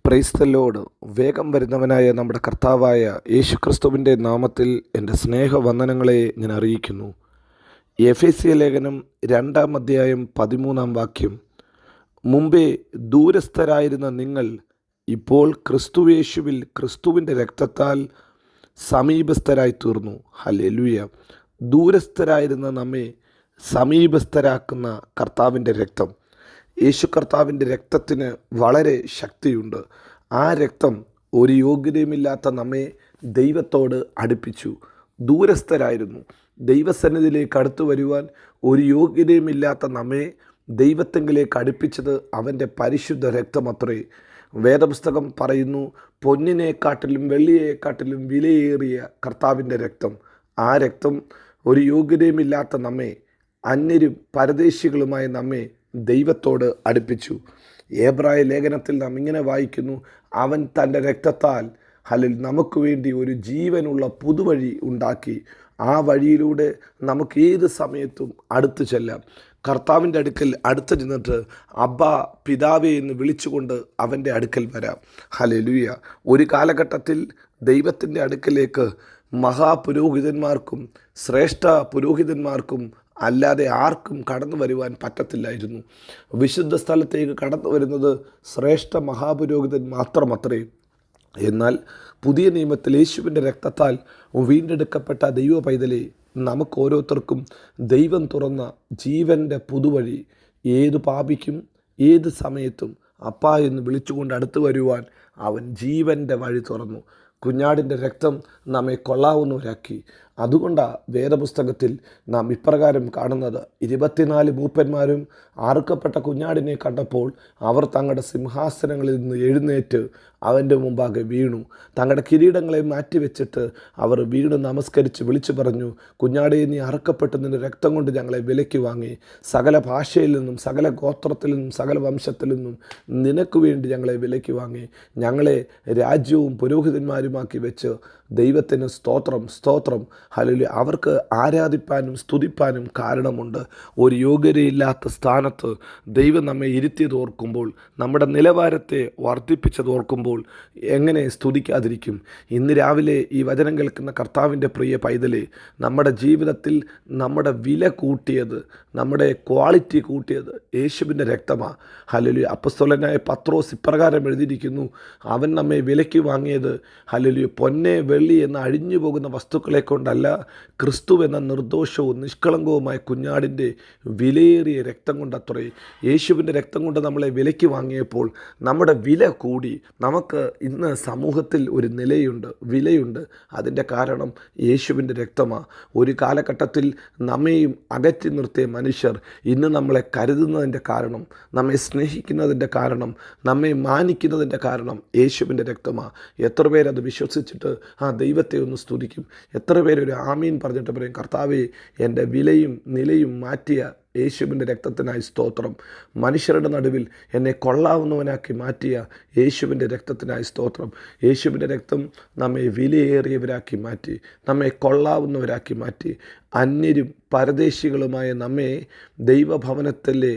Praise the Lord. വേഗം വരുന്നവനായ നമ്മുടെ കർത്താവായ യേശുക്രിസ്തുവിൻ്റെ നാമത്തിൽ എൻ്റെ സ്നേഹവന്ദനങ്ങളെ ഞാൻ അറിയിക്കുന്നു. എഫേസ്യ ലേഖനം 2-ാം അധ്യായം 13-ാം വാക്യം. മുമ്പേ ദൂരസ്ഥരായിരുന്ന നിങ്ങൾ ഇപ്പോൾ ക്രിസ്തുയേശുവിൽ ക്രിസ്തുവിൻ്റെ രക്തത്താൽ സമീപസ്ഥരായി തീർന്നു. ഹല്ലേലൂയ. ദൂരസ്ഥരായിരുന്ന നമ്മെ സമീപസ്ഥരാക്കുന്ന കർത്താവിൻ്റെ രക്തം, യേശു കർത്താവിൻ്റെ രക്തത്തിന് വളരെ ശക്തിയുണ്ട്. ആ രക്തം ഒരു യോഗ്യതയുമില്ലാത്ത നമ്മെ ദൈവത്തോട് അടുപ്പിച്ചു. ദൂരസ്ഥരായിരുന്നു, ദൈവസന്നിധിയിലേക്ക് അടുത്തു വരുവാൻ ഒരു യോഗ്യതയുമില്ലാത്ത നമ്മെ ദൈവത്തെങ്കിലേക്ക് അടുപ്പിച്ചത് അവൻ്റെ പരിശുദ്ധ രക്തമത്രേ. വേദപുസ്തകം പറയുന്നു, പൊന്നിനെക്കാട്ടിലും വെള്ളിയെക്കാട്ടിലും വിലയേറിയ കർത്താവിൻ്റെ രക്തം. ആ രക്തം ഒരു യോഗ്യതയുമില്ലാത്ത നമ്മെ, അന്യരും പരദേശികളുമായ നമ്മെ ദൈവത്തോട് അടുപ്പിച്ചു. എബ്രായ ലേഖനത്തിൽ നാം ഇങ്ങനെ വായിക്കുന്നു, അവൻ തൻ്റെ രക്തത്താൽ നമുക്ക് വേണ്ടി ഒരു ജീവനുള്ള പുതുവഴി ഉണ്ടാക്കി. ആ വഴിയിലൂടെ നമുക്ക് ഏത് സമയത്തും അടുത്തു ചെല്ലാം. കർത്താവിൻ്റെ അടുക്കൽ അടുത്ത് ചെന്നിട്ട് അബ്ബാ പിതാവേ എന്ന് വിളിച്ചുകൊണ്ട് അവൻ്റെ അടുക്കൽ വരാം. ഹല്ലേലൂയ. ഒരു കാലഘട്ടത്തിൽ ദൈവത്തിൻ്റെ അടുക്കലേക്ക് മഹാപുരോഹിതന്മാർക്കും ശ്രേഷ്ഠ പുരോഹിതന്മാർക്കും അല്ലാതെ ആർക്കും കടന്നു വരുവാൻ പറ്റത്തില്ലായിരുന്നു. വിശുദ്ധ സ്ഥലത്തേക്ക് കടന്നു വരുന്നത് ശ്രേഷ്ഠ മഹാപുരോഹിതൻ മാത്രമത്രേ. എന്നാൽ പുതിയ നിയമത്തിൽ യേശുവിൻ്റെ രക്തത്താൽ വീണ്ടെടുക്കപ്പെട്ട ദൈവ പൈതലെ, നമുക്ക് ഓരോരുത്തർക്കും ദൈവം തുറന്ന ജീവൻ്റെ പുതുവഴി, ഏതു പാപിക്കും ഏത് സമയത്തും അപ്പാ എന്ന് വിളിച്ചുകൊണ്ട് അടുത്തു വരുവാൻ അവൻ ജീവൻ്റെ വഴി തുറന്നു. കുഞ്ഞാടിൻ്റെ രക്തം നമ്മെ കൊള്ളാവുന്നവരാക്കി. അതുകൊണ്ടാണ് വേദപുസ്തകത്തിൽ നാം ഇപ്രകാരം കാണുന്നത്, 24 മൂപ്പന്മാരും അറുക്കപ്പെട്ട കുഞ്ഞാടിനെ കണ്ടപ്പോൾ അവർ തങ്ങളുടെ സിംഹാസനങ്ങളിൽ നിന്ന് എഴുന്നേറ്റ് അവൻ്റെ മുമ്പാകെ വീണു. തങ്ങളുടെ കിരീടങ്ങളെ മാറ്റിവെച്ചിട്ട് അവർ വീണ് നമസ്കരിച്ച് വിളിച്ചു പറഞ്ഞു, കുഞ്ഞാടേ, നീ അറുക്കപ്പെട്ട് നിൻ്റെ രക്തം കൊണ്ട് ഞങ്ങളെ വിലയ്ക്ക് വാങ്ങി. സകല ഭാഷയിൽ നിന്നും സകല ഗോത്രത്തിൽ നിന്നും സകല വംശത്തിൽ നിന്നും നിനക്ക് വേണ്ടി ഞങ്ങളെ വിലയ്ക്ക് വാങ്ങി. ഞങ്ങളെ രാജ്യവും പുരോഹിതന്മാരുമാക്കി വെച്ച് ദൈവത്തിന് സ്തോത്രം സ്തോത്രം. ഹല്ലേലൂയ. അവർക്ക് ആരാധിപ്പാനും സ്തുതിപ്പാനും കാരണമുണ്ട്. ഒരു യോഗ്യതയില്ലാത്ത സ്ഥാനത്ത് ദൈവം നമ്മെ ഇരുത്തിയതോർക്കുമ്പോൾ, നമ്മുടെ നിലവാരത്തെ വർദ്ധിപ്പിച്ചതോർക്കുമ്പോൾ എങ്ങനെ സ്തുതിക്കാതിരിക്കും? ഇന്ന് രാവിലെ ഈ വചനം കേൾക്കുന്ന കർത്താവിൻ്റെ പ്രിയ പൈതലെ, നമ്മുടെ ജീവിതത്തിൽ നമ്മുടെ വില കൂട്ടിയത്, നമ്മുടെ ക്വാളിറ്റി കൂട്ടിയത് യേശുവിൻ്റെ രക്തമാണ്. ഹല്ലേലൂയ. അപ്പോസ്തലനായ പത്രോസ് ഇപ്രകാരം എഴുതിയിരിക്കുന്നു, അവൻ നമ്മെ വിലയ്ക്ക് വാങ്ങിയത് ഹല്ലേലൂയ പൊന്നെ വെള്ളി എന്ന അഴിഞ്ഞു പോകുന്ന വസ്തുക്കളെ കൊണ്ടല്ല, ക്രിസ്തു എന്ന നിർദോഷവും നിഷ്കളങ്കവുമായ കുഞ്ഞാടിൻ്റെ വിലയേറിയ രക്തം കൊണ്ടത്രേ. യേശുവിൻ്റെ രക്തം കൊണ്ട് നമ്മളെ വിലയ്ക്ക് വാങ്ങിയപ്പോൾ നമ്മുടെ വില കൂടി. നമുക്ക് ഇന്ന് സമൂഹത്തിൽ ഒരു നിലയുണ്ട്, വിലയുണ്ട്. അതിൻ്റെ കാരണം യേശുവിൻ്റെ രക്തമാണ്. ഒരു കാലഘട്ടത്തിൽ നമ്മെയും അകറ്റി നിർത്തിയ മനുഷ്യർ ഇന്ന് നമ്മളെ കരുതുന്നതിൻ്റെ കാരണം, നമ്മെ സ്നേഹിക്കുന്നതിൻ്റെ കാരണം, നമ്മെ മാനിക്കുന്നതിൻ്റെ കാരണം യേശുവിൻ്റെ രക്തമാണ്. എത്ര പേരത് വിശ്വസിച്ചിട്ട് ദൈവത്തെ ഒന്ന് സ്തുതിക്കും? എത്ര പേരൊരു ആമീൻ പറഞ്ഞിട്ട് പറയും, കർത്താവേ, എൻ്റെ വിലയും നിലയും മാറ്റിയ യേശുവിൻ്റെ രക്തത്തിനായി സ്തോത്രം. മനുഷ്യരുടെ നടുവിൽ എന്നെ കൊള്ളാവുന്നവനാക്കി മാറ്റിയ യേശുവിൻ്റെ രക്തത്തിനായി സ്തോത്രം. യേശുവിൻ്റെ രക്തം നമ്മെ വിലയേറിയവരാക്കി മാറ്റി, നമ്മെ കൊള്ളാവുന്നവരാക്കി മാറ്റി. അന്യരും പരദേശികളുമായ നമ്മെ ദൈവഭവനത്തിലെ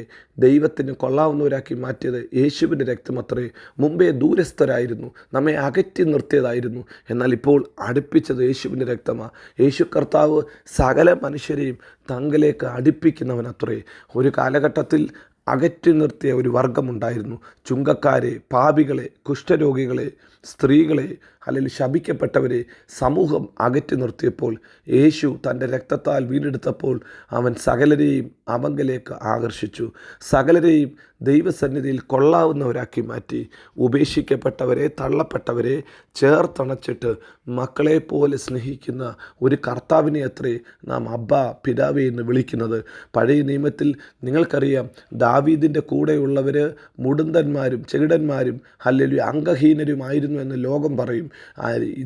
ദൈവത്തിന് കൊള്ളാവുന്നവരാക്കി മാറ്റിയത് യേശുവിൻ്റെ രക്തമത്രേ. മുമ്പേ ദൂരസ്ഥരായിരുന്നു, നമ്മെ അകറ്റി നിർത്തിയതായിരുന്നു. എന്നാൽ ഇപ്പോൾ അടുപ്പിച്ചത് യേശുവിൻ്റെ രക്തമാണ്. യേശു കർത്താവ് സകല മനുഷ്യരെയും തങ്ങളിലേക്ക് അടുപ്പിക്കുന്നവനത്രേ. ഒരു കാലഘട്ടത്തിൽ അകറ്റി നിർത്തിയ ഒരു വർഗമുണ്ടായിരുന്നു. ചുങ്കക്കാരെ, പാപികളെ, കുഷ്ഠരോഗികളെ, സ്ത്രീകളെ, അല്ലെങ്കിൽ ശപിക്കപ്പെട്ടവരെ സമൂഹം അകറ്റി നിർത്തിയപ്പോൾ യേശു തൻ്റെ രക്തത്താൽ വീണ്ടെടുത്തപ്പോൾ അവൻ സകലരെയും അവങ്കലേക്ക് ആകർഷിച്ചു. സകലരെയും ദൈവസന്നിധിയിൽ കൊള്ളാവുന്നവരാക്കി മാറ്റി. ഉപേക്ഷിക്കപ്പെട്ടവരെ, തള്ളപ്പെട്ടവരെ ചേർത്തണച്ചിട്ട് മക്കളെ പോലെ സ്നേഹിക്കുന്ന ഒരു കർത്താവിനെ അത്രേ നാം അബ്ബാ പിതാവേ എന്ന് വിളിക്കുന്നത്. പഴയ നിയമത്തിൽ നിങ്ങൾക്കറിയാം, ദാവീദിൻ്റെ കൂടെയുള്ളവർ മുടുന്തന്മാരും ചെകിടന്മാരും ഹല്ലേലൂയ അംഗഹീനരുമായിരുന്നു എന്ന് ലോകം പറയും.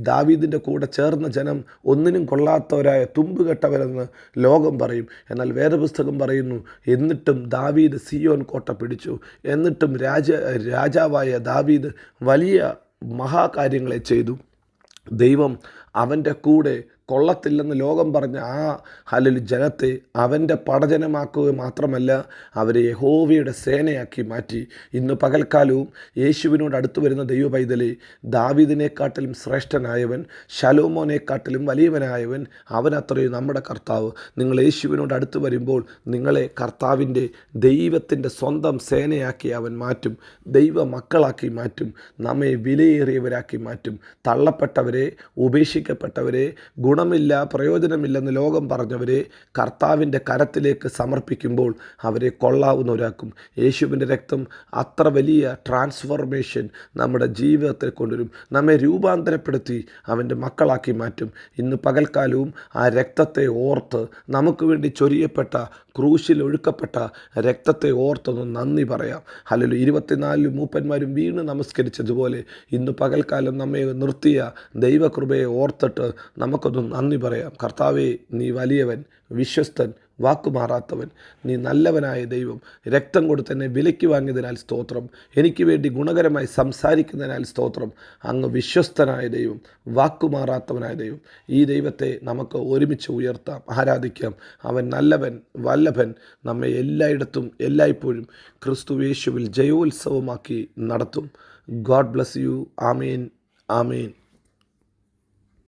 ദാവീദിൻ്റെ കൂടെ ചേർന്ന ജനം ഒന്നിനും കൊള്ളാത്തവരായ തുമ്പുകെട്ടവരെന്ന് ലോകം പറയും. എന്നാൽ വേദപുസ്തകം പറയുന്നു, എന്നിട്ടും ദാവീദ് സിയോൻ കോട്ട പിടിച്ചു. എന്നിട്ടും രാജാവായ ദാവീദ് വലിയ മഹാകാര്യങ്ങളെ ചെയ്തു. ദൈവം അവൻ്റെ കൂടെ കൊള്ളത്തില്ലെന്ന് ലോകം പറഞ്ഞ ജനത്തെ അവൻ്റെ പടജനമാക്കുക മാത്രമല്ല, അവരെ യഹോവയുടെ സേനയാക്കി മാറ്റി. ഇന്ന് പകൽക്കാലവും യേശുവിനോട് അടുത്തു വരുന്ന ദൈവ പൈതലെ, ദാവീദിനെക്കാട്ടിലും ശ്രേഷ്ഠനായവൻ, ശലോമോനെക്കാട്ടിലും വലിയവനായവൻ, അവനത്രയും നമ്മുടെ കർത്താവ്. നിങ്ങൾ യേശുവിനോട് അടുത്ത് വരുമ്പോൾ നിങ്ങളെ കർത്താവിൻ്റെ ദൈവത്തിൻ്റെ സ്വന്തം സേനയാക്കി അവൻ മാറ്റും. ദൈവ മക്കളാക്കി മാറ്റും. നമ്മെ വിലയേറിയവരാക്കി മാറ്റും. തള്ളപ്പെട്ടവരെ, ഉപേക്ഷിക്കപ്പെട്ടവരെ, ഗുണമില്ല പ്രയോജനമില്ലെന്ന് ലോകം പറഞ്ഞവരെ കർത്താവിൻ്റെ കരത്തിലേക്ക് സമർപ്പിക്കുമ്പോൾ അവരെ കൊള്ളാവുന്നവരാക്കും. യേശുവിൻ്റെ രക്തം അത്ര വലിയ ട്രാൻസ്ഫോർമേഷൻ നമ്മുടെ ജീവിതത്തിൽ കൊണ്ടുവരും. നമ്മെ രൂപാന്തരപ്പെടുത്തി അവൻ്റെ മക്കളാക്കി മാറ്റും. ഇന്ന് പകൽക്കാലവും ആ രക്തത്തെ ഓർത്ത്, നമുക്ക് വേണ്ടി ചൊരിയപ്പെട്ട, ക്രൂശിൽ ഒഴുക്കപ്പെട്ട രക്തത്തെ ഓർത്തൊന്ന് നന്ദി പറയാം. ഹല്ലേലൂയ. 24 മൂപ്പന്മാരും വീണ് നമസ്കരിച്ചതുപോലെ ഇന്ന് പകൽക്കാലം നമ്മെ നിർത്തിയ ദൈവകൃപയെ ഓർത്തിട്ട് നമുക്കൊന്ന് നന്ദി പറയാം. കർത്താവേ, നീ വലിയവൻ, വിശ്വസ്തൻ, വാക്കുമാറാത്തവൻ, നീ നല്ലവനായ ദൈവം. രക്തം കൊടുത്ത് എന്നെ വിലയ്ക്ക് വാങ്ങിയതിനാൽ സ്തോത്രം. എനിക്ക് വേണ്ടി ഗുണകരമായി സംസാരിക്കുന്നതിനാൽ സ്തോത്രം. അങ്ങ് വിശ്വസ്തനായ ദൈവം, വാക്കുമാറാത്തവനായ ദൈവം. ഈ ദൈവത്തെ നമുക്ക് ഒരുമിച്ച് ഉയർത്താം, ആരാധിക്കാം. അവൻ നല്ലവൻ, വല്ലഭൻ, നമ്മെ എല്ലായിടത്തും എല്ലായ്പ്പോഴും ക്രിസ്തു യേശുവിൽ ജയോത്സവമാക്കി നടത്തും. God bless you. Amen, amen.